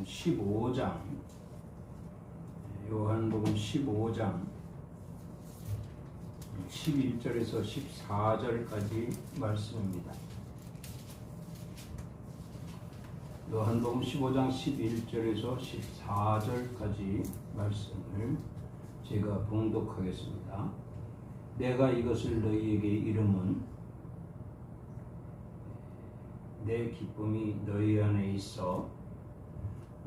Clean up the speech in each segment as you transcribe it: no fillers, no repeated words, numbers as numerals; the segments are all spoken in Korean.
15장 요한복음 15장 11절에서 14절까지 말씀입니다. 요한복음 15장 11절에서 14절까지 말씀을 제가 봉독하겠습니다. 내가 이것을 너희에게 이름은 내 기쁨이 너희 안에 있어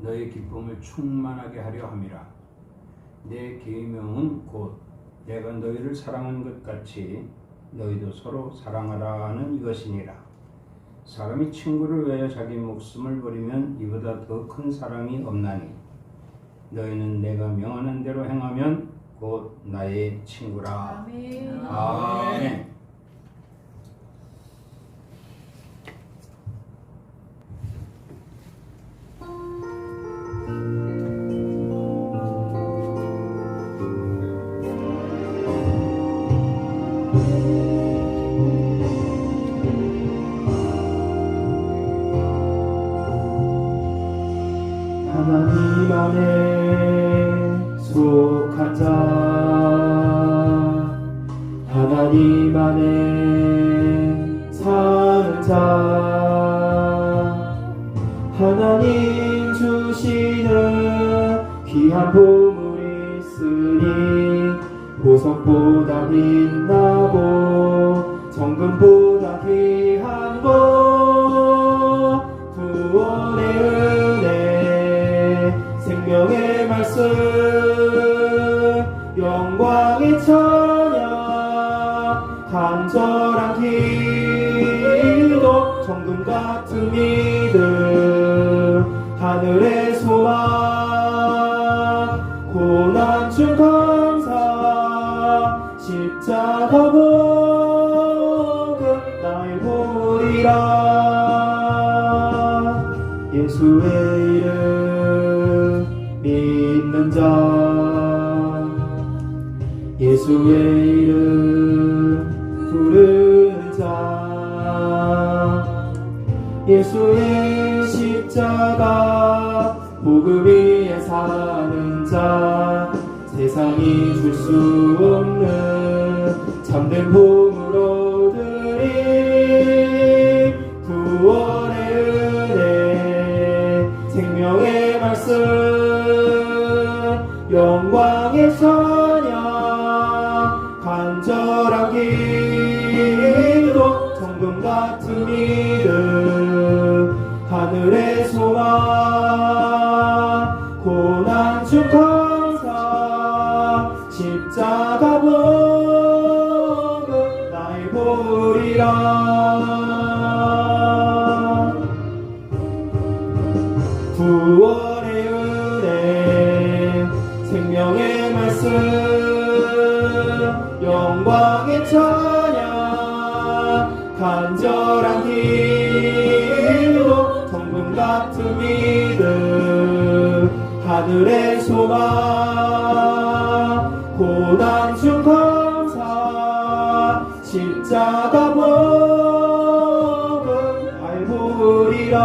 너희 기쁨을 충만하게 하려 함이라. 내 계명은 곧 내가 너희를 사랑한 것 같이 너희도 서로 사랑하라 하는 이것이니라. 사람이 친구를 위하여 자기 목숨을 버리면 이보다 더 큰 사랑이 없나니 너희는 내가 명하는 대로 행하면 곧 나의 친구라. 아멘. 아멘. 하나님 안에 속한 자, 하나님 안에 사는 자, 하나님 주시는 귀한 보물이 있으니 보석보다 빛나고 정금보다 귀한 것 구원의 은혜 생명의 말씀 영광의 찬양 간절한 기도 정금 같은 믿음 하늘의 소망 고난 중 감사 십자가 복음 나의 보리라. 예수의 이름 믿는 자, 예수의 이름 부르는 자, 예수의 십자가 복음 위에 사는 자, 세상이 줄 수 없는 참된 보물 얻으리. 구원의 은혜 생명의 말씀 영광의 찬양 간절한 기도 정금 같은 믿음 하늘의 소망 고난 중 감사 십자가 복음 나의 보리라. 구원의 은혜 생명의 말씀 영광의 찬양 간절한 기도 정금 같은 믿음 하늘의 소망 고난 중 감사 십자가 복음 알보리라.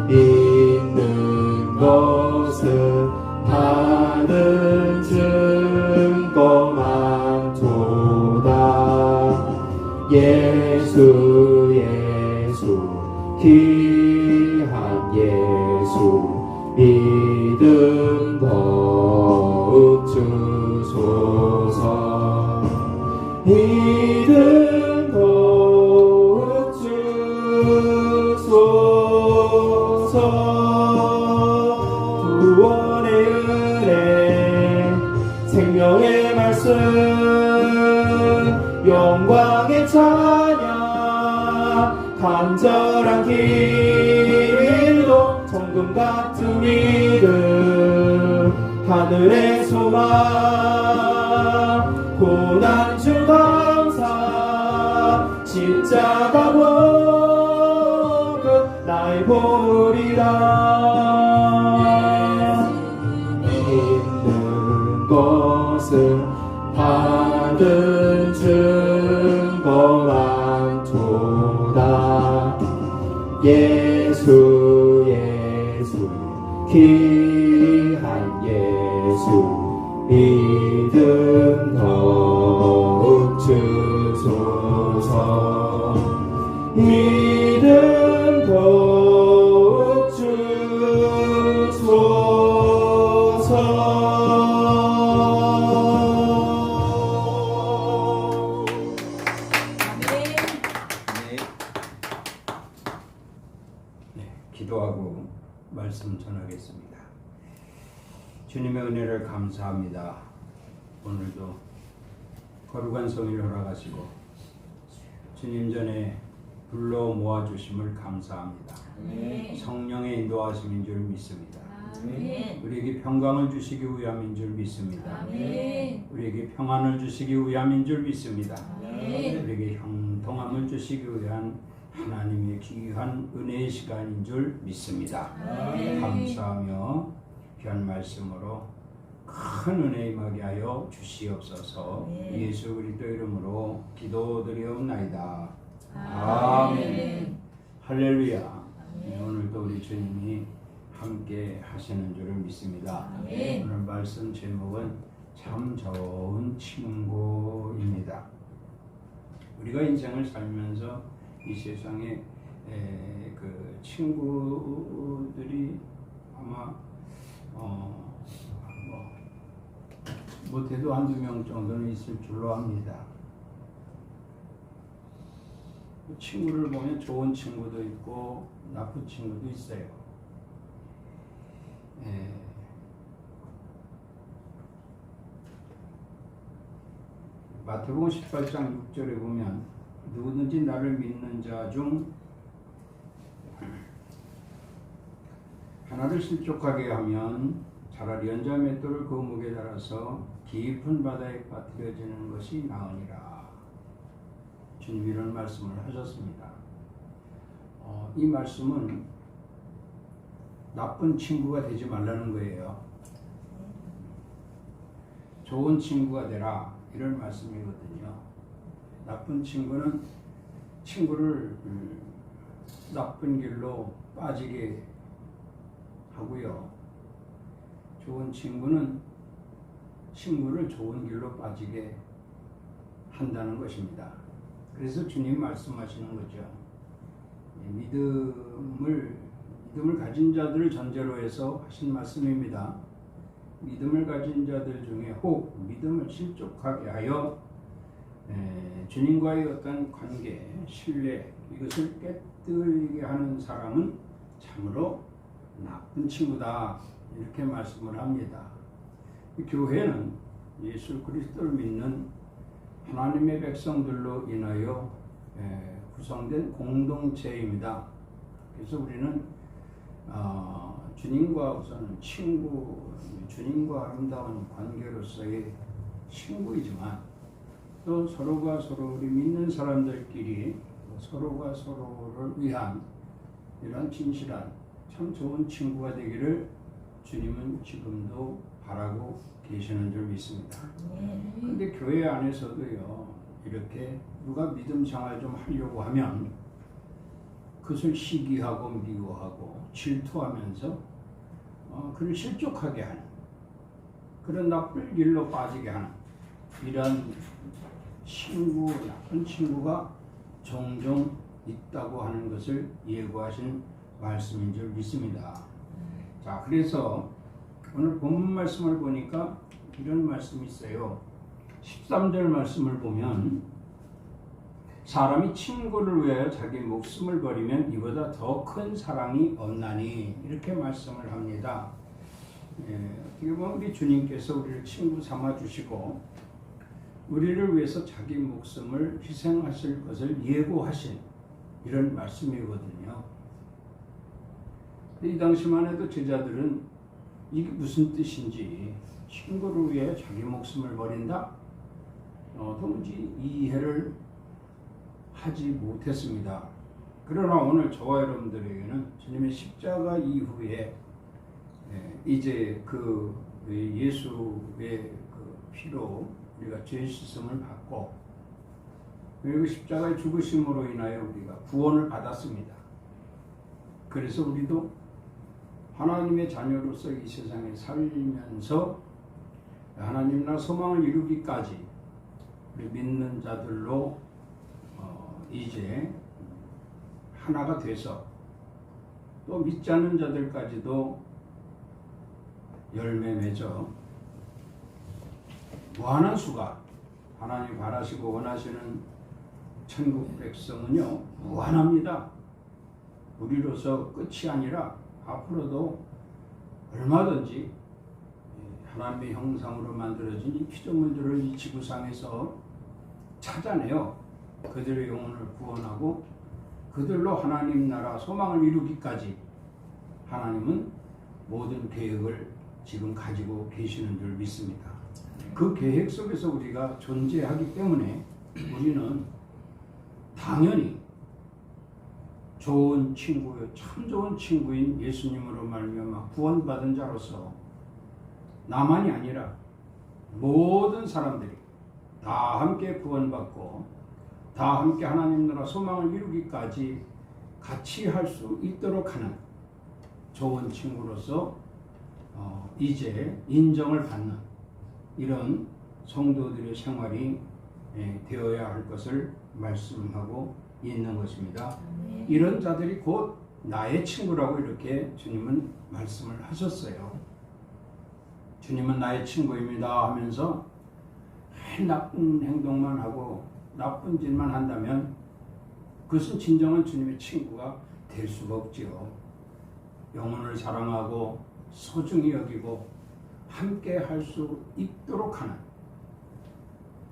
믿는 것은 받은 증거만 도다. 예수 예수 귀한 예수 믿음 더욱 주소서. 믿음 더욱 주소서. 구원의 은혜 생명의 말씀 영광의 찬양 간절한 기도 정금 같은 믿음 하늘의 소망 고난 중 감사 십자가 복음 나의 보리라. 믿는 것은 받은 증거만 도다. 예수 기도하고 말씀 전하겠습니다. 주님의 은혜를 감사합니다. 오늘도 거룩한 성의를 허락하시고 주님 전에 불러 모아주심을 감사합니다. 아멘. 성령의 인도하심인 줄 믿습니다. 아멘. 우리에게 평강을 주시기 위함인 줄 믿습니다. 아멘. 우리에게 평안을 주시기 위함인 줄 믿습니다. 아멘. 우리에게 형통함을 주시기 위한 하나님의 귀한 은혜의 시간인 줄 믿습니다. 아멘. 감사하며 귀한 말씀으로 큰 은혜 임하게 하여 주시옵소서. 아멘. 예수 그리스도 이름으로 기도드리옵나이다. 아멘. 할렐루야. 아멘. 오늘도 우리 주님이 함께 하시는 줄을 믿습니다. 아멘. 오늘 말씀 제목은 참 좋은 친구입니다. 우리가 인생을 살면서 이 세상에 그 친구들이 아마 못해도 한두 명 정도는 있을 줄로 합니다. 친구를 보면 좋은 친구도 있고 나쁜 친구도 있어요. 마태복음 18장 6절에 보면 누구든지 나를 믿는 자 중 하나를 실족하게 하면 차라리 연자 맷돌을 그 목에 달아서 깊은 바다에 빠뜨려지는 것이 나으니라. 주님 이런 말씀을 하셨습니다. 이 말씀은 나쁜 친구가 되지 말라는 거예요. 좋은 친구가 되라 이런 말씀이거든요. 나쁜 친구는 친구를 나쁜 길로 빠지게 하고요. 좋은 친구는 친구를 좋은 길로 빠지게 한다는 것입니다. 그래서 주님 말씀하시는 거죠. 믿음을 가진 자들을 전제로 해서 하신 말씀입니다. 믿음을 가진 자들 중에 혹 믿음을 실족하게 하여 주님과의 어떤 관계, 신뢰 이것을 깨뜨리게 하는 사람은 참으로 나쁜 친구다 이렇게 말씀을 합니다. 교회는 예수 그리스도를 믿는 하나님의 백성들로 인하여 구성된 공동체입니다. 그래서 우리는 주님과 우선은 친구, 주님과 아름다운 관계로서의 친구이지만 또 서로가 서로 우리 믿는 사람들끼리 서로가 서로를 위한 이런 진실한 참 좋은 친구가 되기를 주님은 지금도 바라고 계시는 줄 믿습니다. 그런데 교회 안에서도요 이렇게 누가 믿음 생활 좀 하려고 하면 그것을 시기하고 미워하고 질투하면서 그를 실족하게 하는 그런 나쁜 길로 빠지게 하는 이런 친구, 나쁜 친구가 종종 있다고 하는 것을 예고하신 말씀인 줄 믿습니다. 자, 그래서 오늘 본문 말씀을 보니까 이런 말씀이 있어요. 13절 말씀을 보면 사람이 친구를 위하여 자기 목숨을 버리면 이보다 더 큰 사랑이 없나니 이렇게 말씀을 합니다. 어떻게 보면 우리 주님께서 우리를 친구 삼아 주시고 우리를 위해서 자기 목숨을 희생하실 것을 예고하신 이런 말씀이거든요. 이 당시만 해도 제자들은 이게 무슨 뜻인지 친구를 위해 자기 목숨을 버린다? 도무지 이해를 하지 못했습니다. 그러나 오늘 저와 여러분들에게는 주님의 십자가 이후에 이제 그 예수의 그 피로 우리가 죄 씻음을 받고 그리고 십자가의 죽으심으로 인하여 우리가 구원을 받았습니다. 그래서 우리도 하나님의 자녀로서 이 세상에 살면서 하나님 나라 소망을 이루기까지 우리 믿는 자들로 이제 하나가 돼서 또 믿지 않는 자들까지도 열매 맺어 무한한 수가 하나님 바라시고 원하시는 천국 백성은요 무한합니다. 우리로서 끝이 아니라 앞으로도 얼마든지 하나님의 형상으로 만들어진 이 피조물들을 이 지구상에서 찾아내어 그들의 영혼을 구원하고 그들로 하나님 나라 소망을 이루기까지 하나님은 모든 계획을 지금 가지고 계시는 줄 믿습니다. 그 계획 속에서 우리가 존재하기 때문에 우리는 당연히 좋은 친구요, 참 좋은 친구인 예수님으로 말미암아 구원받은 자로서 나만이 아니라 모든 사람들이 다 함께 구원받고 다 함께 하나님 나라 소망을 이루기까지 같이 할 수 있도록 하는 좋은 친구로서 이제 인정을 받는 이런 성도들의 생활이 되어야 할 것을 말씀하고 있는 것입니다. 이런 자들이 곧 나의 친구라고 이렇게 주님은 말씀을 하셨어요. 주님은 나의 친구입니다 하면서 나쁜 행동만 하고 나쁜 짓만 한다면 그것은 진정한 주님의 친구가 될 수가 없지요. 영혼을 사랑하고 소중히 여기고 함께 할 수 있도록 하는,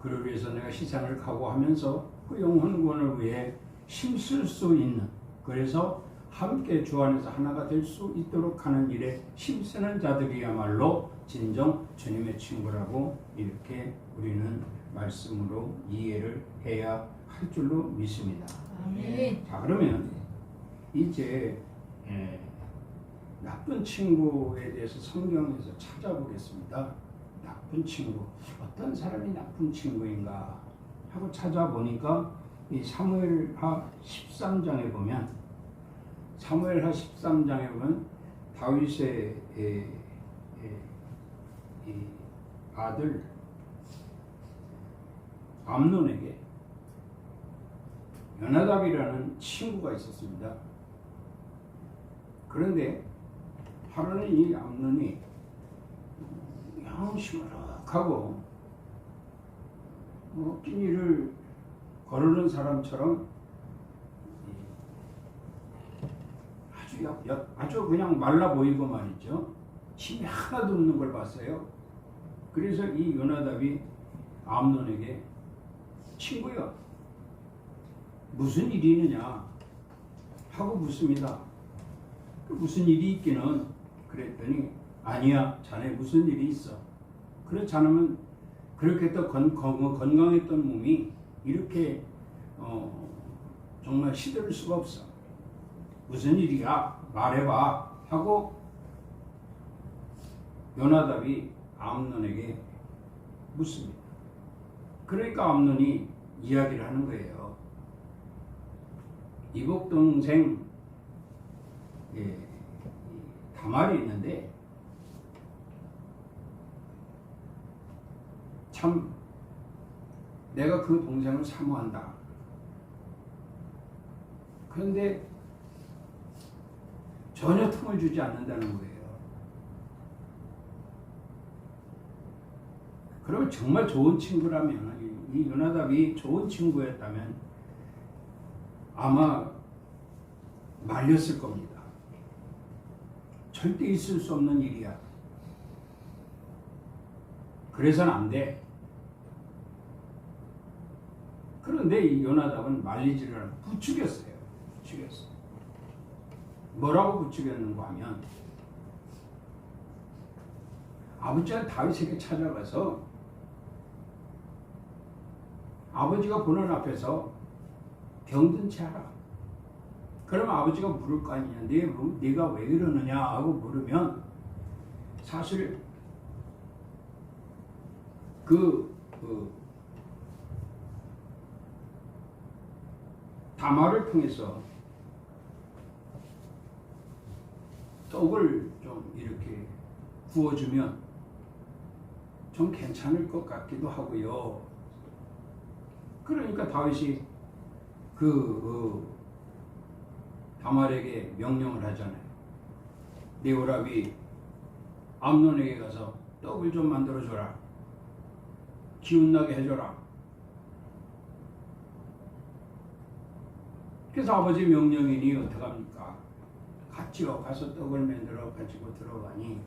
그를 위해서 내가 희생을 각오하면서 그 영혼 구원을 위해 힘쓸 수 있는, 그래서 함께 주 안에서 하나가 될 수 있도록 하는 일에 힘쓰는 자들이야말로 진정 주님의 친구라고 이렇게 우리는 말씀으로 이해를 해야 할 줄로 믿습니다. 아멘. 자, 그러면 이제 나쁜 친구에 대해서 성경에서 찾아보겠습니다. 나쁜 친구, 어떤 사람이 나쁜 친구인가 하고 찾아보니까 이 사무엘하 13장에 보면, 사무엘하 13장에 보면 다윗의 이 아들 암논에게 요나답이라는 친구가 있었습니다. 그런데 하루는 이 암논이 영 시무룩하고 끼니를 거르는 사람처럼 아주 그냥 말라 보이고 말이죠. 힘이 하나도 없는 걸 봤어요. 그래서 이 요나답이 암논에게 친구야, 무슨 일이 있느냐 하고 묻습니다. 무슨 일이 있기는, 그랬더니 아니야, 자네 무슨 일이 있어. 그렇지 않으면 그렇게 또 건강했던 몸이 이렇게 정말 시들을 수가 없어. 무슨 일이야, 말해봐 하고 요나답이 암논에게 묻습니다. 그러니까 암논이 이야기를 하는 거예요. 이복 동생 다말이 있는데 참 내가 그 동생을 사모한다. 그런데 전혀 틈을 주지 않는다는 거예요. 그러면 정말 좋은 친구라면, 이 요나답이 좋은 친구였다면 아마 말렸을 겁니다. 절대 있을 수 없는 일이야. 그래서는 안 돼. 그런데 이 요나답은 말리지를 않고 부추겼어요. 부추겼어요. 뭐라고 부추겼는가 하면, 아버지가 다윗에게 찾아가서 아버지가 보는 앞에서 병든 채 하라. 그러면 아버지가 물을 거 아니냐. 네가 왜 이러느냐 하고 물으면, 사실 다말을 통해서 떡을 좀 이렇게 구워주면 좀 괜찮을 것 같기도 하고요. 그러니까 다윗이 다말에게 명령을 하잖아요. 네 오라비 암논에게 가서 떡을 좀 만들어줘라. 기운나게 해줘라. 그래서 아버지 명령이니 어떡합니까? 갔지요. 가서 떡을 만들어 가지고 들어가니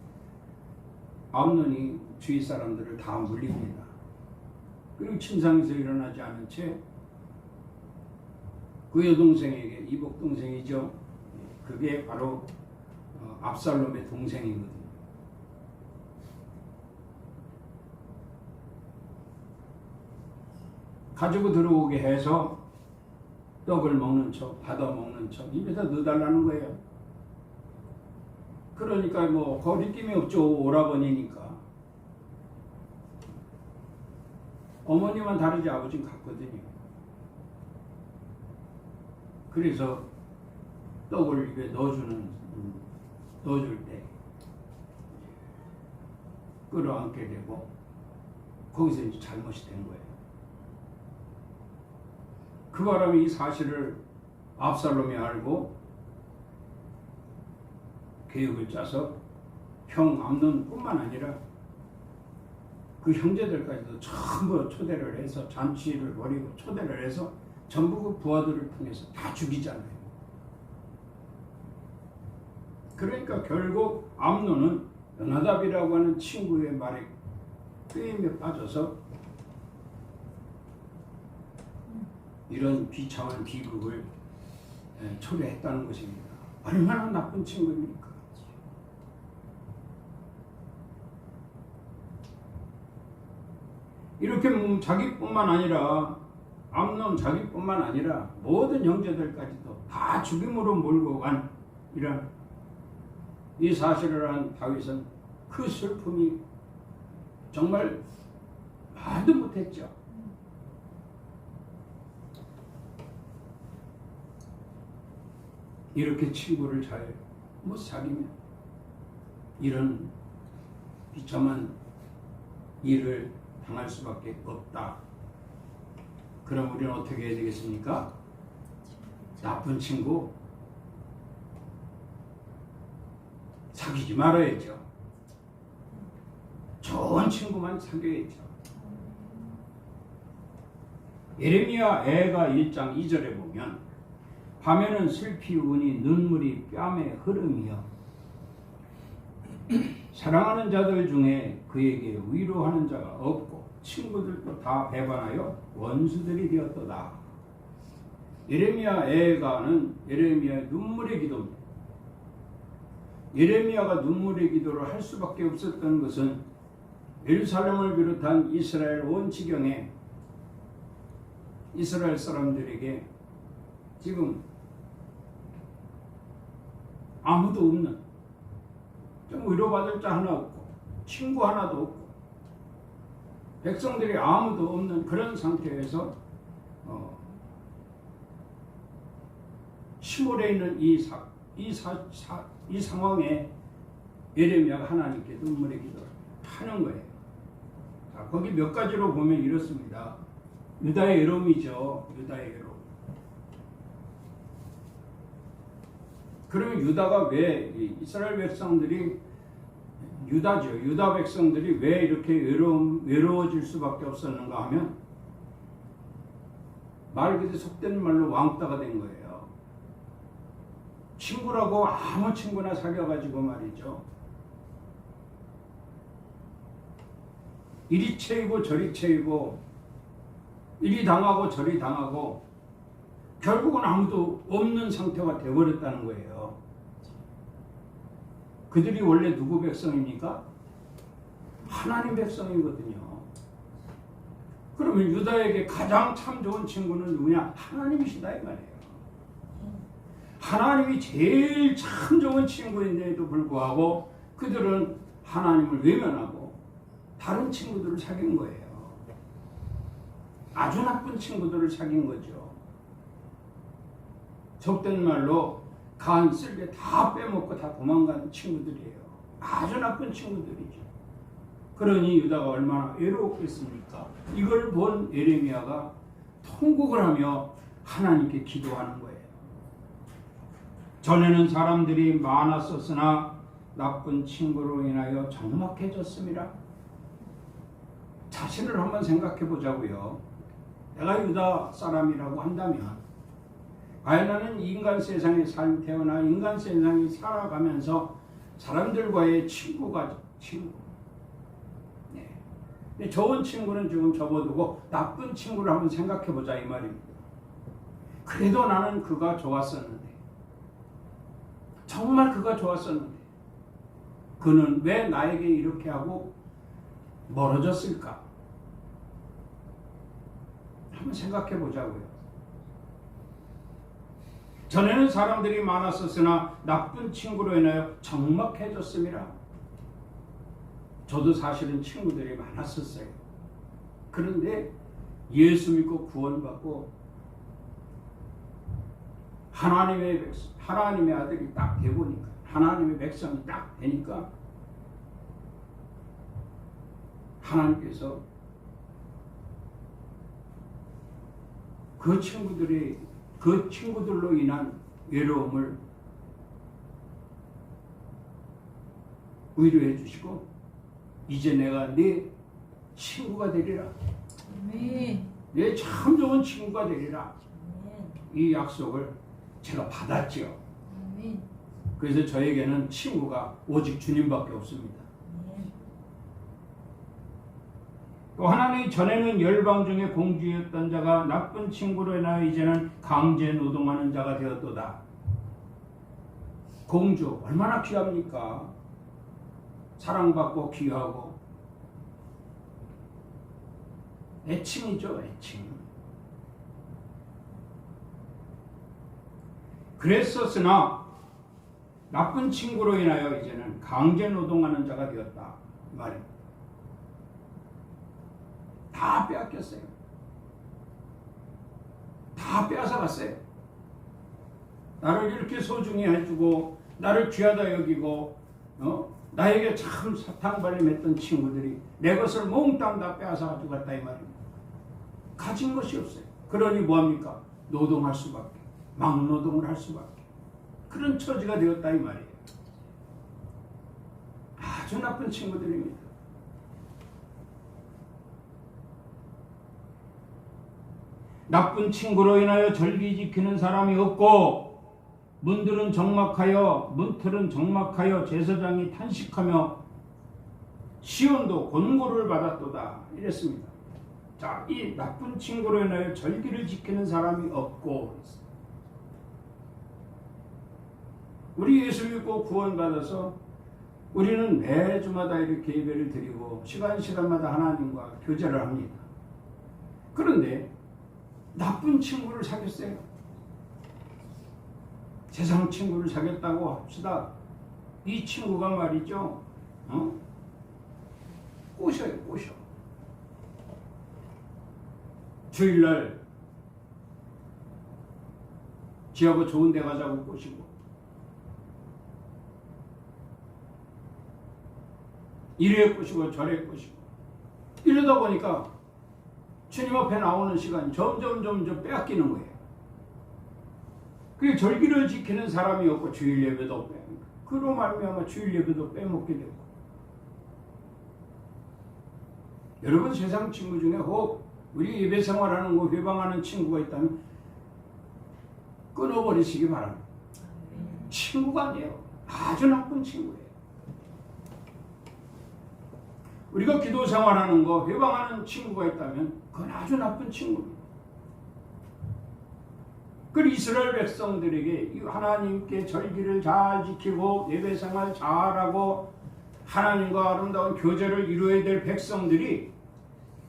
암논이 주위 사람들을 다 물립니다. 그리고 침상에서 일어나지 않은 채 그 여동생에게, 이복 동생이죠. 그게 바로 압살롬의 동생이거든요. 가지고 들어오게 해서 떡을 먹는 척, 받아 먹는 척 입에다 넣어달라는 거예요. 그러니까 뭐 거리낌이 없죠. 오라버니니까. 어머니만 다르지 아버지는 같거든요. 그래서 떡을 입에 넣어줄 때 끌어안게 되고 거기서 이제 잘못이 된 거예요. 그 바람에 이 사실을 압살롬이 알고 계획을 짜서 형 암논뿐만 아니라 그 형제들까지도 전부 초대를 해서 잔치를 벌이고 초대를 해서 전부 그 부하들을 통해서 다 죽이잖아요. 그러니까 결국 암논은 요나답이라고 하는 친구의 말에 꾀임에 빠져서 이런 비참한 비극을 초래했다는 것입니다. 얼마나 나쁜 친구입니까? 이렇게 자기뿐만 아니라 암논 자기뿐만 아니라 모든 형제들까지도 다 죽임으로 몰고 간 이런 이 사실을 한 다윗은 그 슬픔이 정말 말도 못했죠. 이렇게 친구를 잘 못 사귀면 이런 비참한 일을 당할 수밖에 없다. 그럼 우리는 어떻게 해야 되겠습니까? 나쁜 친구 사귀지 말아야죠. 좋은 친구만 사귀어야죠. 예레미야 애가 1장 2절에 보면 밤에는 슬피 우니 눈물이 뺨에 흐름이여 사랑하는 자들 중에 그에게 위로하는 자가 없고 친구들도 다 배반하여 원수들이 되었도다. 예레미야 애가는 예레미야의 눈물의 기도입니다. 예레미야가 눈물의 기도를 할 수밖에 없었던 것은 예루살렘을 비롯한 이스라엘 온 지경에 이스라엘 사람들에게 지금 아무도 없는, 좀 위로받을 자 하나 없고 친구 하나도 없고 백성들이 아무도 없는 그런 상태에서 시몰에 있는 이 상황에 예레미야가 하나님께 눈물의 기도를 하는 거예요. 자, 거기 몇 가지로 보면 이렇습니다. 유다의 외로움이죠. 유다의 외로움. 그러면 유다가 왜 이스라엘 백성들이 유다죠. 유다 백성들이 왜 이렇게 외로워질 수밖에 없었는가 하면 말 그대로 속된 말로 왕따가 된 거예요. 친구라고 아무 친구나 사귀어가지고 말이죠. 이리 채이고 저리 채이고 이리 당하고 저리 당하고 결국은 아무도 없는 상태가 되어버렸다는 거예요. 그들이 원래 누구 백성입니까? 하나님 백성이거든요. 그러면 유다에게 가장 참 좋은 친구는 누구냐? 하나님이시다 이 말이에요. 하나님이 제일 참 좋은 친구인데도 불구하고 그들은 하나님을 외면하고 다른 친구들을 사귄 거예요. 아주 나쁜 친구들을 사귄 거죠. 속된 말로 간 쓸개 다 빼먹고 다 도망간 친구들이에요. 아주 나쁜 친구들이죠. 그러니 유다가 얼마나 외로웠겠습니까? 이걸 본 예레미야가 통곡을 하며 하나님께 기도하는 거예요. 전에는 사람들이 많았었으나 나쁜 친구로 인하여 적막해졌습니다. 자신을 한번 생각해 보자고요. 내가 유다 사람이라고 한다면 과연 나는 인간 세상에 태어나 인간 세상에 살아가면서 사람들과의 친구. 네. 근데 좋은 친구는 지금 접어두고 나쁜 친구를 한번 생각해보자 이 말입니다. 그래도 나는 그가 좋았었는데, 정말 그가 좋았었는데 그는 왜 나에게 이렇게 하고 멀어졌을까? 한번 생각해 보자고요. 전에는 사람들이 많았었으나 나쁜 친구로 인하여 적막해졌습니다. 저도 사실은 친구들이 많았었어요. 그런데 예수 믿고 구원받고 하나님의 아들이 딱 되보니까, 하나님의 백성이 딱 되니까 하나님께서 그 친구들로 인한 외로움을 위로해 주시고 이제 내가 네 친구가 되리라. 아멘. 내 참 좋은 친구가 되리라. 아멘. 이 약속을 제가 받았지요. 아멘. 그래서 저에게는 친구가 오직 주님밖에 없습니다. 아멘. 또 하나는 전에는 열방 중에 공주였던 자가 나쁜 친구로 인하여 이제는 강제 노동하는 자가 되었도다. 공주 얼마나 귀합니까? 사랑받고 귀하고 애칭이죠, 애칭. 그랬었으나 나쁜 친구로 인하여 이제는 강제 노동하는 자가 되었다 말입니다. 다 빼앗겼어요. 다 빼앗아갔어요. 나를 이렇게 소중히 해주고 나를 귀하다 여기고 나에게 참 사탕발림했던 친구들이 내 것을 몽땅 다 빼앗아가지고 갔다 이 말입니다. 가진 것이 없어요. 그러니 뭐합니까? 노동할 수밖에, 막노동을 할 수밖에, 그런 처지가 되었다 이 말이에요. 아주 나쁜 친구들입니다. 나쁜 친구로 인하여 절기 지키는 사람이 없고 문틀은 적막하여 제사장이 탄식하며 시온도 곤고를 받았도다 이랬습니다. 자, 이 나쁜 친구로 인하여 절기를 지키는 사람이 없고, 우리 예수 믿고 구원받아서 우리는 매주마다 이렇게 예배를 드리고 시간마다 하나님과 교제를 합니다. 그런데 나쁜 친구를 사귀었어요. 세상 친구를 사귀었다고 합시다. 이 친구가 말이죠, 꼬셔요, 꼬셔. 주일날 지하고 좋은 데 가자고 꼬시고, 이래 꼬시고 저래 꼬시고, 이러다 보니까 주님 앞에 나오는 시간이 점점 빼앗기는 거예요. 그게 절기를 지키는 사람이 없고 주일 예배도 빼먹고, 그로 말미암아 주일 예배도 빼먹게 되고. 여러분 세상 친구 중에 혹 우리 예배 생활하는 거 회방하는 친구가 있다면 끊어버리시기 바랍니다. 친구가 아니에요. 아주 나쁜 친구예요. 우리가 기도 생활하는 거 회방하는 친구가 있다면 그건 아주 나쁜 친구입니다. 그 이스라엘 백성들에게 하나님께 절기를 잘 지키고 예배 생활 잘하고 하나님과 아름다운 교제를 이루어야 될 백성들이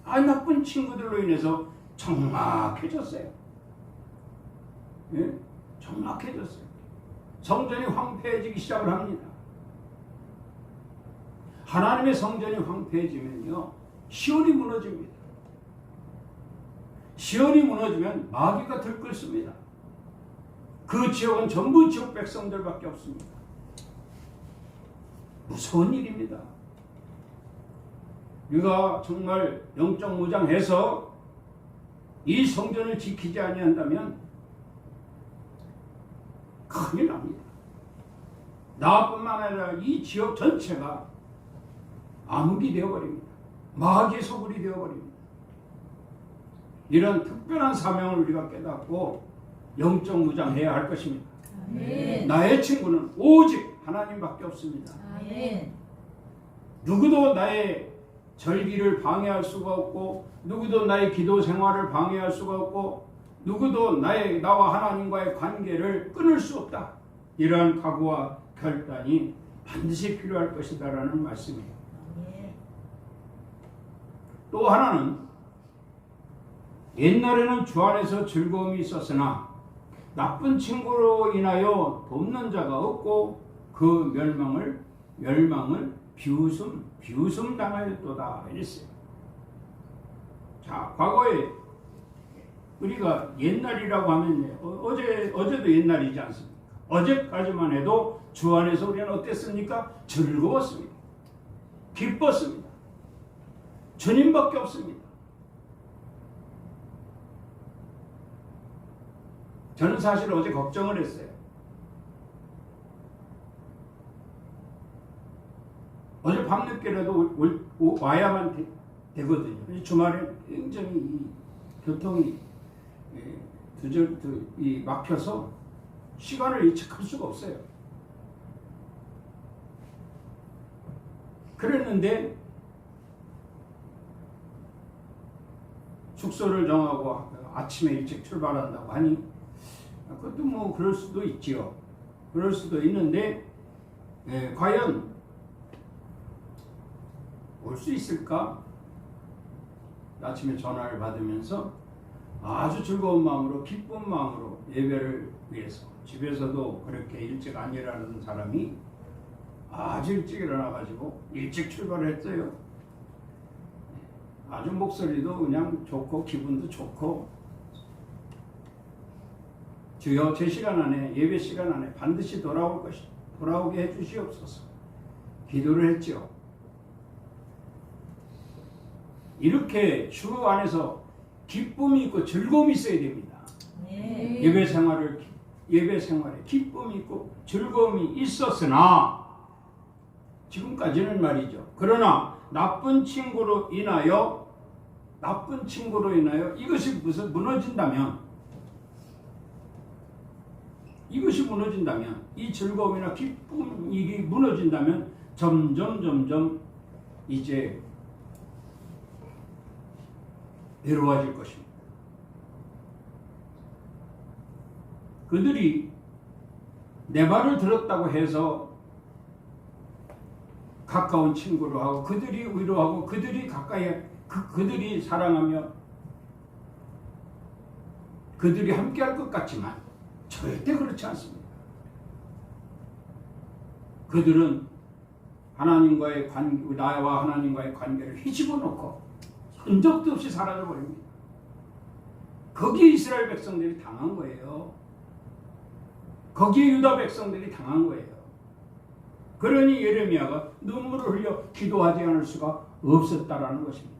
나쁜 친구들로 인해서 적막해졌어요. 예? 적막해졌어요. 성전이 황폐해지기 시작을 합니다. 하나님의 성전이 황폐해지면요, 시온이 무너집니다. 시온이 무너지면 마귀가 들끓습니다. 그 지역은 전부 지역 백성들밖에 없습니다. 무서운 일입니다. 우리가 정말 영적 무장해서 이 성전을 지키지 아니한다면 큰일 납니다. 나뿐만 아니라 이 지역 전체가 암흑이 되어버립니다. 마귀의 소굴이 되어버립니다. 이런 특별한 사명을 우리가 깨닫고 영적 무장해야 할 것입니다. 아멘. 나의 친구는 오직 하나님밖에 없습니다. 아멘. 누구도 나의 절기를 방해할 수가 없고, 누구도 나의 기도 생활을 방해할 수가 없고, 누구도 나와 하나님과의 관계를 끊을 수 없다. 이러한 각오와 결단이 반드시 필요할 것이다라는 말씀이에요. 아멘. 또 하나는, 옛날에는 주 안에서 즐거움이 있었으나 나쁜 친구로 인하여 돕는 자가 없고 그 멸망을 비웃음 당하였도다 이랬어요. 자, 과거에 우리가 옛날이라고 하면 어제도 옛날이지 않습니까? 어제까지만 해도 주 안에서 우리는 어땠습니까? 즐거웠습니다. 기뻤습니다. 주님밖에 없습니다. 저는 사실 어제 걱정을 했어요. 어제 밤늦게라도 와야만 되거든요. 주말에 굉장히 이 교통이 막혀서 시간을 예측할 수가 없어요. 그랬는데 숙소를 정하고 아침에 일찍 출발한다고 하니 그것도 뭐 그럴 수도 있지요. 그럴 수도 있는데 과연 올 수 있을까? 아침에 전화를 받으면서 아주 즐거운 마음으로 기쁜 마음으로 예배를 위해서 집에서도 그렇게 일찍 안 일어나는 사람이 아주 일찍 일어나가지고 일찍 출발을 했어요. 아주 목소리도 그냥 좋고 기분도 좋고, 주여 제 시간 안에, 예배 시간 안에 반드시 돌아오게 해주시옵소서 기도를 했죠. 이렇게 주 안에서 기쁨이 있고 즐거움이 있어야 됩니다. 네. 예배 생활에 기쁨이 있고 즐거움이 있었으나 지금까지는 말이죠. 그러나 나쁜 친구로 인하여 이것이 무너진다면, 이 즐거움이나 기쁨이 무너진다면 점점 이제 외로워질 것입니다. 그들이 내 말을 들었다고 해서 가까운 친구로 하고, 그들이 위로하고, 그들이 가까이 그들이 사랑하며 그들이 함께할 것 같지만 절대 그렇지 않습니다. 그들은 나와 하나님과의 관계를 휘집어 놓고 흔적도 없이 사라져 버립니다. 거기에 이스라엘 백성들이 당한 거예요. 거기에 유다 백성들이 당한 거예요. 그러니 예레미야가 눈물을 흘려 기도하지 않을 수가 없었다라는 것입니다.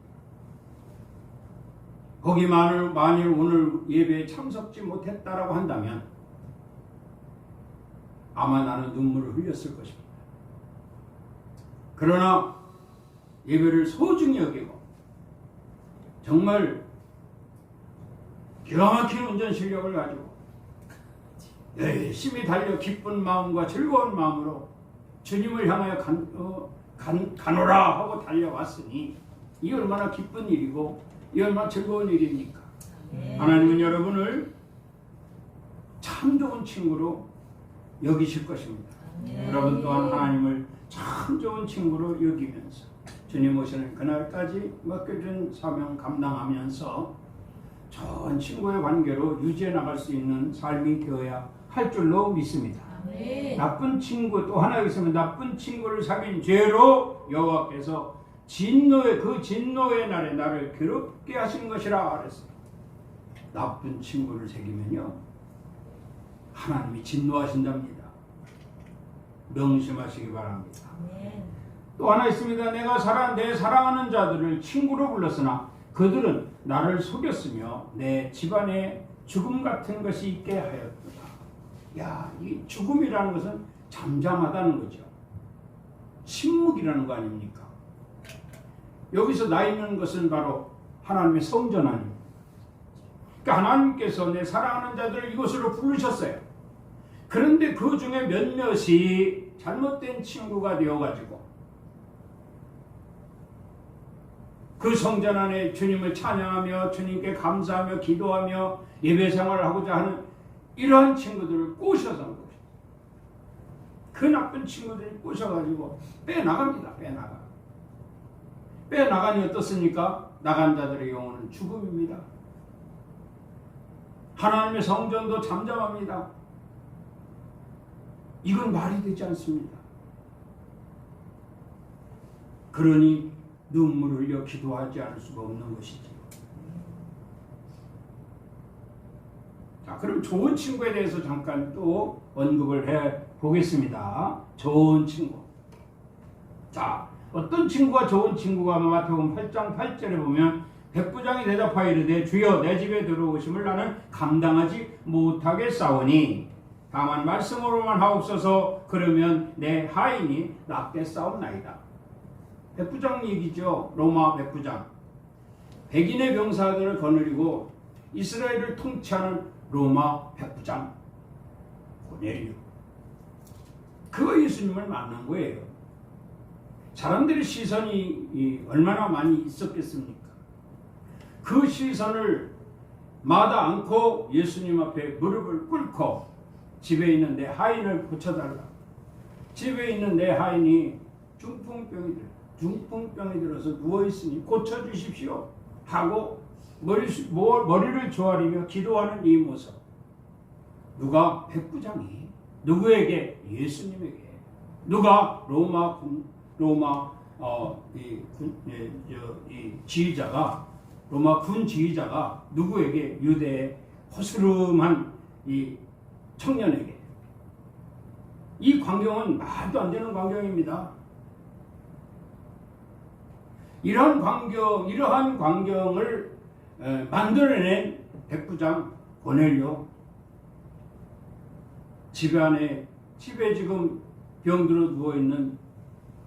거기 만일 오늘 예배에 참석지 못했다라고 한다면 아마 나는 눈물을 흘렸을 것입니다. 그러나 예배를 소중히 여기고 정말 기가 막힌 운전 실력을 가지고 열심히 달려 기쁜 마음과 즐거운 마음으로 주님을 향하여 가노라 하고 달려왔으니 이 얼마나 기쁜 일이고 이 얼마나 즐거운 일입니까? 하나님은 여러분을 참 좋은 친구로 여기실 것입니다. 여러분 또한 하나님을 참 좋은 친구로 여기면서 주님 오시는 그날까지 맡겨준 사명 감당하면서 좋은 친구의 관계로 유지해 나갈 수 있는 삶이 되어야 할 줄로 믿습니다. 나쁜 친구 또 하나 있으면 나쁜 친구를 사귄 죄로 여호와께서 진노의 날에 나를 괴롭게 하신 것이라 그랬어요. 나쁜 친구를 새기면요 하나님이 진노하신답니다. 명심하시기 바랍니다. 또 하나 있습니다. 내가 내 사랑하는 자들을 친구로 불렀으나 그들은 나를 속였으며 내 집안에 죽음 같은 것이 있게 하였도다. 이 죽음이라는 것은 잠잠하다는 거죠. 침묵이라는 거 아닙니까? 여기서 나 있는 것은 바로 하나님의 성전 아닙니까? 그러니까 하나님께서 내 사랑하는 자들을 이곳으로 부르셨어요. 그런데 그 중에 몇몇이 잘못된 친구가 되어가지고 그 성전 안에 주님을 찬양하며 주님께 감사하며 기도하며 예배 생활을 하고자 하는 이러한 친구들을 꼬셔서 한 것이죠. 그 나쁜 친구들이 꼬셔가지고 빼나갑니다. 빼나가니 어떻습니까? 나간 자들의 영혼은 죽음입니다. 하나님의 성전도 잠잠합니다. 이건 말이 되지 않습니다. 그러니 눈물을 흘려 기도하지 않을 수가 없는 것이지요. 자, 그럼 좋은 친구에 대해서 잠깐 또 언급을 해 보겠습니다. 좋은 친구. 자, 어떤 친구가 좋은 친구가 마태복음 8장 8절에 보면 백부장이 대답하여 이르되 주여 내 집에 들어오심을 나는 감당하지 못하겠사오니 다만 말씀으로만 하옵소서. 그러면 내 하인이 낫게 싸움나이다. 백부장 얘기죠. 로마 백부장. 백인의 병사들을 거느리고 이스라엘을 통치하는 로마 백부장 고넬료. 그가 예수님을 만난 거예요. 사람들의 시선이 얼마나 많이 있었겠습니까? 그 시선을 마다 않고 예수님 앞에 무릎을 꿇고 집에 있는 내 하인을 고쳐달라. 집에 있는 내 하인이 중풍병이 들어서 누워있으니 고쳐주십시오 하고 머리를 조아리며 기도하는 이 모습. 누가? 백부장이. 누구에게? 예수님에게. 누가? 지휘자가, 로마 군 지휘자가 누구에게? 유대의 허스름한 이 청년에게. 이 광경은 말도 안 되는 광경입니다. 이러한 광경을 만들어낸 백부장 고넬료. 집에 지금 병들어 누워있는,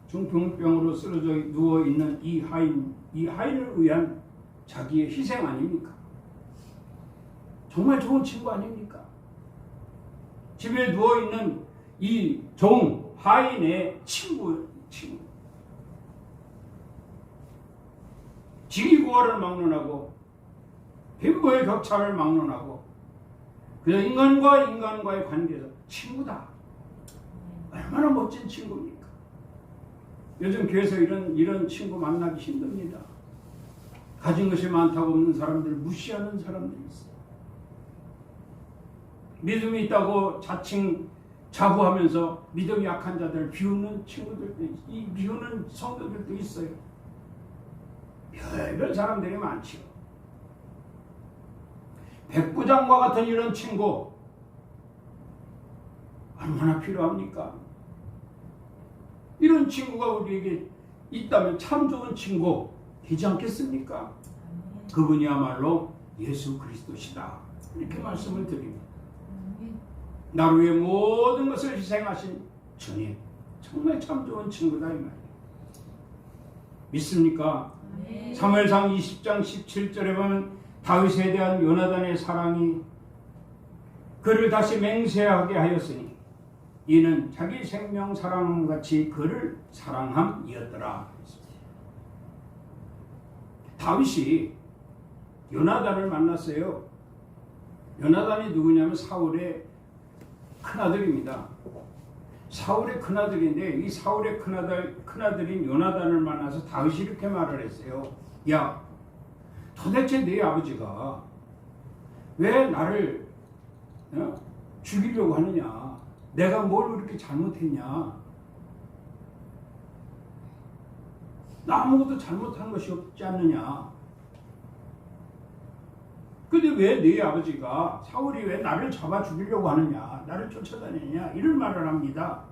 중풍병으로 쓰러져 누워있는 이 하인을 위한 자기의 희생 아닙니까? 정말 좋은 친구 아닙니까? 집에 누워있는 이 하인의 친구. 직위구호를 막론하고 빈부의 격차를 막론하고 그냥 인간과의 관계에서 친구다. 얼마나 멋진 친구입니까? 요즘 교회에서 이런 친구 만나기 힘듭니다. 가진 것이 많다고 없는 사람들을 무시하는 사람들이 있어요. 믿음이 있다고 자부하면서 믿음이 약한 자들을 비우는 비우는 성도들도 있어요. 별별 사람들이 많지요. 백부장과 같은 이런 친구 얼마나 필요합니까? 이런 친구가 우리에게 있다면 참 좋은 친구 되지 않겠습니까? 그분이야말로 예수 그리스도시다. 이렇게 말씀을 드립니다. 나를 위해 모든 것을 희생하신 주님, 정말 참 좋은 친구다 이 말이에요. 믿습니까? 사무엘상 20장 17절에 보면 다윗에 대한 요나단의 사랑이 그를 다시 맹세하게 하였으니 이는 자기 생명 사랑같이 그를 사랑함이었더라. 다윗이 요나단을 만났어요. 요나단이 누구냐면 사울의 큰아들입니다. 사울의 큰아들인데 이 사울의 큰아들인 요나단을 만나서 다윗이 이렇게 말을 했어요. 야, 도대체 네 아버지가 왜 나를 죽이려고 하느냐? 내가 뭘 그렇게 잘못했냐? 나 아무것도 잘못한 것이 없지 않느냐? 근데 왜 네 아버지가 사울이 왜 나를 잡아 죽이려고 하느냐? 나를 쫓아다니느냐? 이런 말을 합니다.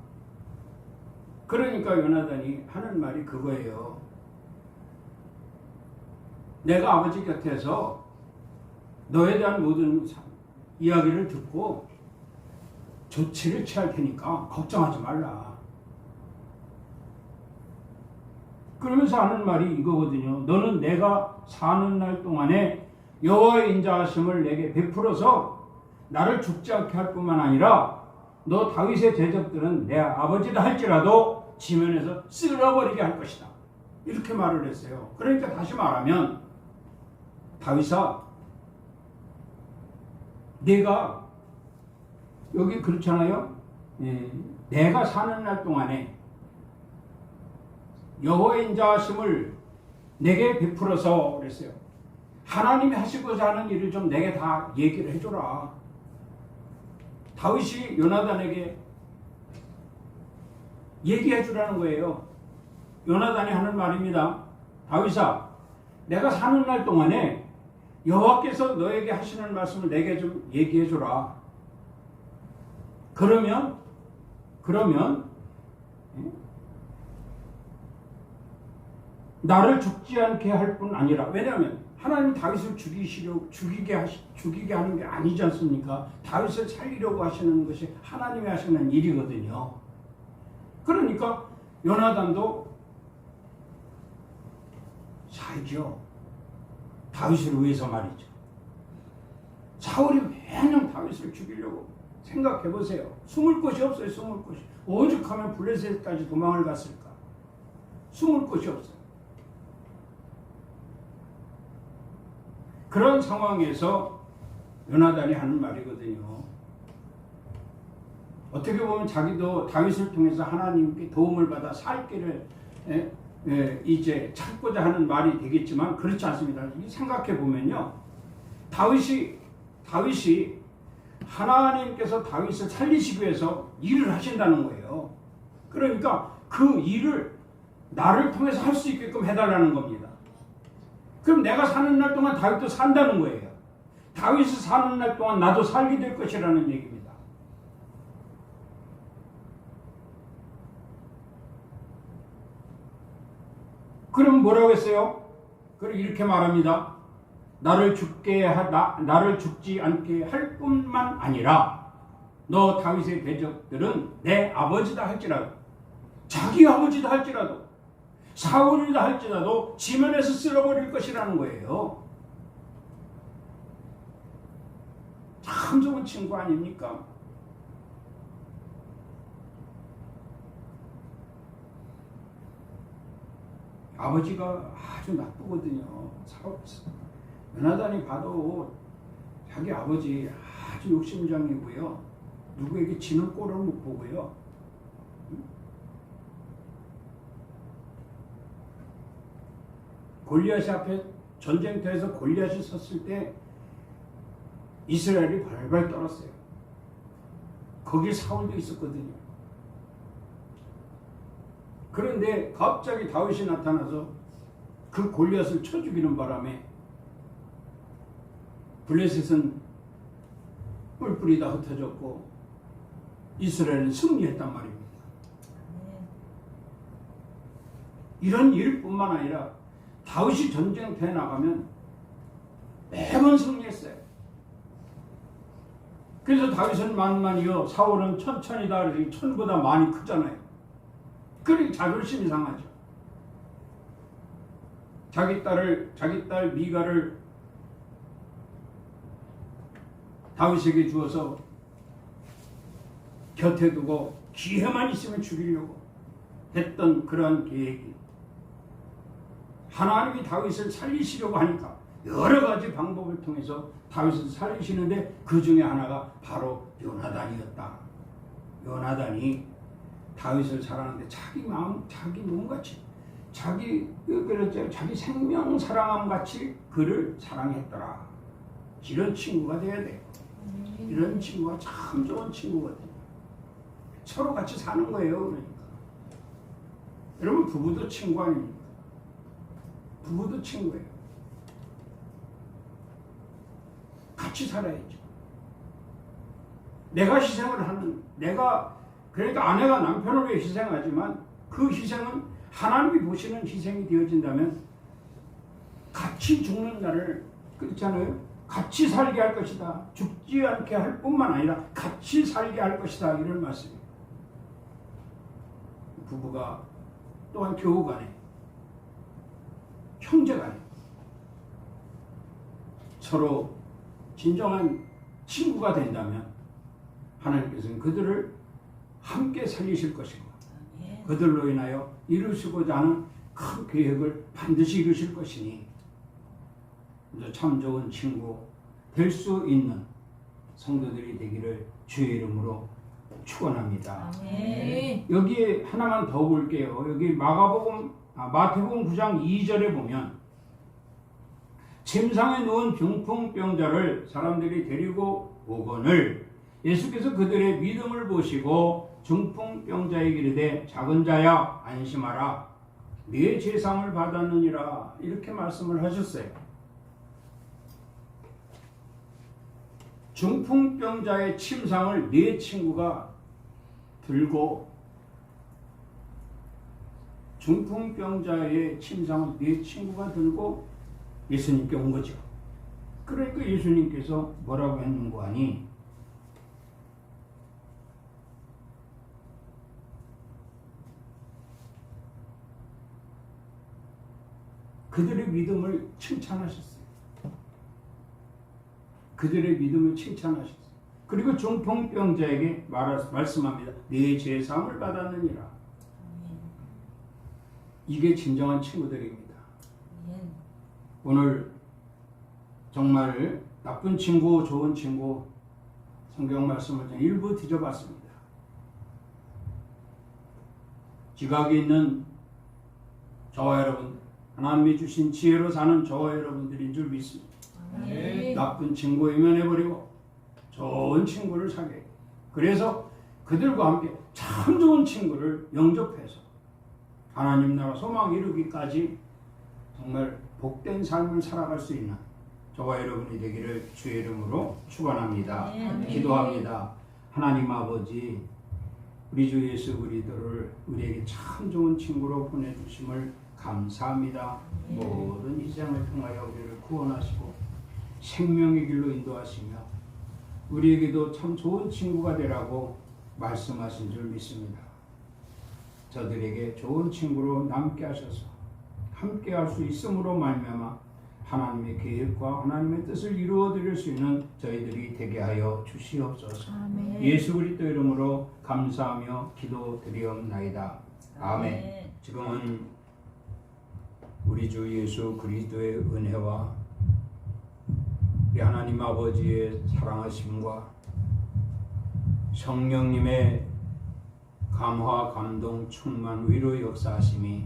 그러니까 요나단이 하는 말이 그거예요. 내가 아버지 곁에서 너에 대한 모든 이야기를 듣고 조치를 취할 테니까 걱정하지 말라. 그러면서 하는 말이 이거거든요. 너는 내가 사는 날 동안에 여호와의 인자하심을 내게 베풀어서 나를 죽지 않게 할 뿐만 아니라 너 다윗의 대적들은 내 아버지라 할지라도 지면에서 쓸어버리게 할 것이다. 이렇게 말을 했어요. 그러니까 다시 말하면 다윗아, 내가 여기 그렇잖아요. 내가 사는 날 동안에 여호와의 인자하심을 내게 베풀어서 그랬어요. 하나님이 하시고자 하는 일을 좀 내게 다 얘기를 해줘라. 다윗이 요나단에게 얘기해 주라는 거예요. 요나단이 하는 말입니다. 다윗아, 내가 사는 날 동안에 여호와께서 너에게 하시는 말씀을 내게 좀 얘기해 주라. 그러면 나를 죽지 않게 할 뿐 아니라, 왜냐하면 하나님 다윗을 죽이게 하는 게 아니지 않습니까? 다윗을 살리려고 하시는 것이 하나님이 하시는 일이거든요. 그러니까 요나단도 살죠. 다윗을 위해서 말이죠. 사울이 매년 다윗을 죽이려고 생각해 보세요. 숨을 곳이 없어요. 숨을 곳이. 오죽하면 블레셋까지 도망을 갔을까. 숨을 곳이 없어요. 그런 상황에서 요나단이 하는 말이거든요. 어떻게 보면 자기도 다윗을 통해서 하나님께 도움을 받아 살 길을 이제 찾고자 하는 말이 되겠지만 그렇지 않습니다. 생각해 보면요, 다윗이 하나님께서 다윗을 살리시기 위해서 일을 하신다는 거예요. 그러니까 그 일을 나를 통해서 할 수 있게끔 해달라는 겁니다. 그럼 내가 사는 날 동안 다윗도 산다는 거예요. 다윗이 사는 날 동안 나도 살게 될 것이라는 얘기입니다. 그럼 뭐라고 했어요? 그럼 이렇게 말합니다. 나를 죽지 않게 할 뿐만 아니라 너 다윗의 대적들은 내 아버지다 할지라도, 자기 아버지다 할지라도, 사울이다 할지라도 지면에서 쓸어버릴 것이라는 거예요. 참 좋은 친구 아닙니까? 아버지가 아주 나쁘거든요. 요나단이 봐도 자기 아버지 아주 욕심장이고요. 누구에게 지는 꼴을 못 보고요. 골리앗이 앞에 전쟁터에서 골리앗이 섰을 때 이스라엘이 발발 떨었어요. 거기 사울도 있었거든요. 그런데 갑자기 다윗이 나타나서 그 골리앗을 쳐 죽이는 바람에 블레셋은 뿔뿔이 다 흩어졌고 이스라엘은 승리했단 말입니다. 이런 일뿐만 아니라 다윗이 전쟁터에 나가면 매번 승리했어요. 그래서 다윗은 만만이요, 사울은 천천히다. 천보다 많이 크잖아요. 그러니 자존심이 상하죠. 자기 딸 미가를 다윗에게 주어서 곁에 두고 기회만 있으면 죽이려고 했던 그러한 계획이, 하나님이 다윗을 살리시려고 하니까 여러 가지 방법을 통해서 다윗을 살리시는데 그 중에 하나가 바로 요나단이었다. 요나단이 다윗을 사랑하는데 자기 마음, 자기 몸같이, 자기 생명 사랑함 같이 그를 사랑했더라. 이런 친구가 돼야 돼. 이런 친구가 참 좋은 친구거든요. 서로 같이 사는 거예요. 그러니까 여러분, 부부도 친구 아닙니까? 부부도 친구예요. 같이 살아야죠. 내가 희생을 하는, 그러니까 아내가 남편을 위해 희생하지만 그 희생은 하나님이 보시는 희생이 되어진다면 같이 죽는 날을, 그렇잖아요. 같이 살게 할 것이다. 죽지 않게 할 뿐만 아니라 같이 살게 할 것이다. 이런 말씀이에요. 부부가 또한 교우 간에, 형제 간에 서로 진정한 친구가 된다면 하나님께서는 그들을 함께 살리실 것이고 아멘. 그들로 인하여 이루시고자 하는 큰 계획을 반드시 이루실 것이니 참 좋은 친구 될 수 있는 성도들이 되기를 주의 이름으로 축원합니다. 아멘. 여기에 하나만 더 볼게요. 여기 마태복음 9장 2절에 보면 침상에 누운 중풍병자를 사람들이 데리고 오거늘 예수께서 그들의 믿음을 보시고 중풍병자에게 이르되 작은 자야 안심하라 네 죄상을 받았느니라 이렇게 말씀을 하셨어요. 중풍병자의 침상을 네 친구가 들고 중풍병자의 침상을 네 친구가 들고 예수님께 온 거죠. 그러니까 예수님께서 뭐라고 했는고 하니 그들의 믿음을 칭찬하셨어요. 그들의 믿음을 칭찬하셨어요. 그리고 중풍병자에게 말씀합니다. 네 죄사함을 받았느니라. 아멘. 이게 진정한 친구들입니다. 아멘. 오늘 정말 나쁜 친구, 좋은 친구 성경 말씀을 좀 일부 뒤져봤습니다. 지각이 있는 저와 여러분, 하나님이 주신 지혜로 사는 저와 여러분들인 줄 믿습니다. 아멘. 나쁜 친구 외면해버리고 좋은 친구를 사귀고 그래서 그들과 함께 참 좋은 친구를 영접해서 하나님 나라 소망 이루기까지 정말 복된 삶을 살아갈 수 있는 저와 여러분이 되기를 주의 이름으로 축원합니다. 아멘. 기도합니다. 하나님 아버지 우리 주 예수 그리스도를 우리에게 참 좋은 친구로 보내주심을 감사합니다. 모든 이 세상을 통하여 우리를 구원하시고 생명의 길로 인도하시며 우리에게도 참 좋은 친구가 되라고 말씀하신 줄 믿습니다. 저들에게 좋은 친구로 남게 하셔서 함께 할 수 있음으로 말미암아 하나님의 계획과 하나님의 뜻을 이루어 드릴 수 있는 저희들이 되게 하여 주시옵소서. 아멘. 예수 그리스도 이름으로 감사하며 기도드리옵나이다. 아멘. 지금은 우리 주 예수 그리스도의 은혜와 우리 하나님 아버지의 사랑하심과 성령님의 감화, 감동, 충만, 위로 역사하심이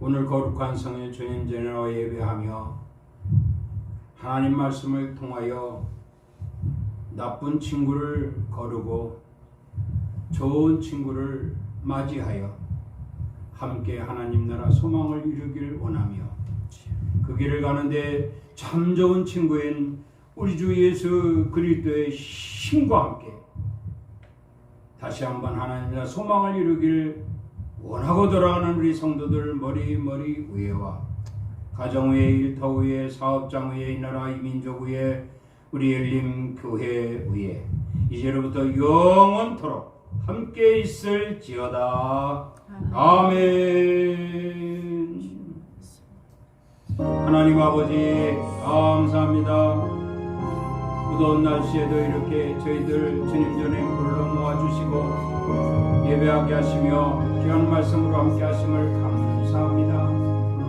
오늘 거룩한 성일 주님 전으로 예배하며 하나님 말씀을 통하여 나쁜 친구를 거르고 좋은 친구를 맞이하여 함께 하나님 나라 소망을 이루기를 원하며 그 길을 가는데 참 좋은 친구인 우리 주 예수 그리스도의 힘과 함께 다시 한번 하나님 나라 소망을 이루길 원하고 돌아가는 우리 성도들 머리 위에와 가정 위에, 일터 위에, 사업장 위에, 이 나라 이 민족 위에, 우리 엘림 교회 위에 이제로부터 영원토록 함께 있을지어다. 아멘. 하나님 아버지 감사합니다. 무더운 날씨에도 이렇게 저희들 주님 전에 불러 모아주시고 예배하게 하시며 귀한 말씀으로 함께 하심을 감사합니다.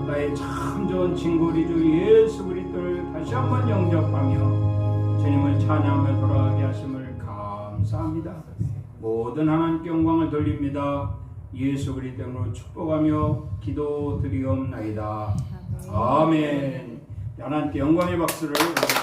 나의 참 좋은 친구 우리 주 예수 그리스도를 다시 한번 영접하며 주님을 찬양하며 돌아가게 하심을 감사합니다. 모든 하나님께 영광을 돌립니다. 예수 그리스도로 축복하며 기도드리옵나이다. 아멘. 하나님께 영광의 박수를 드립니다.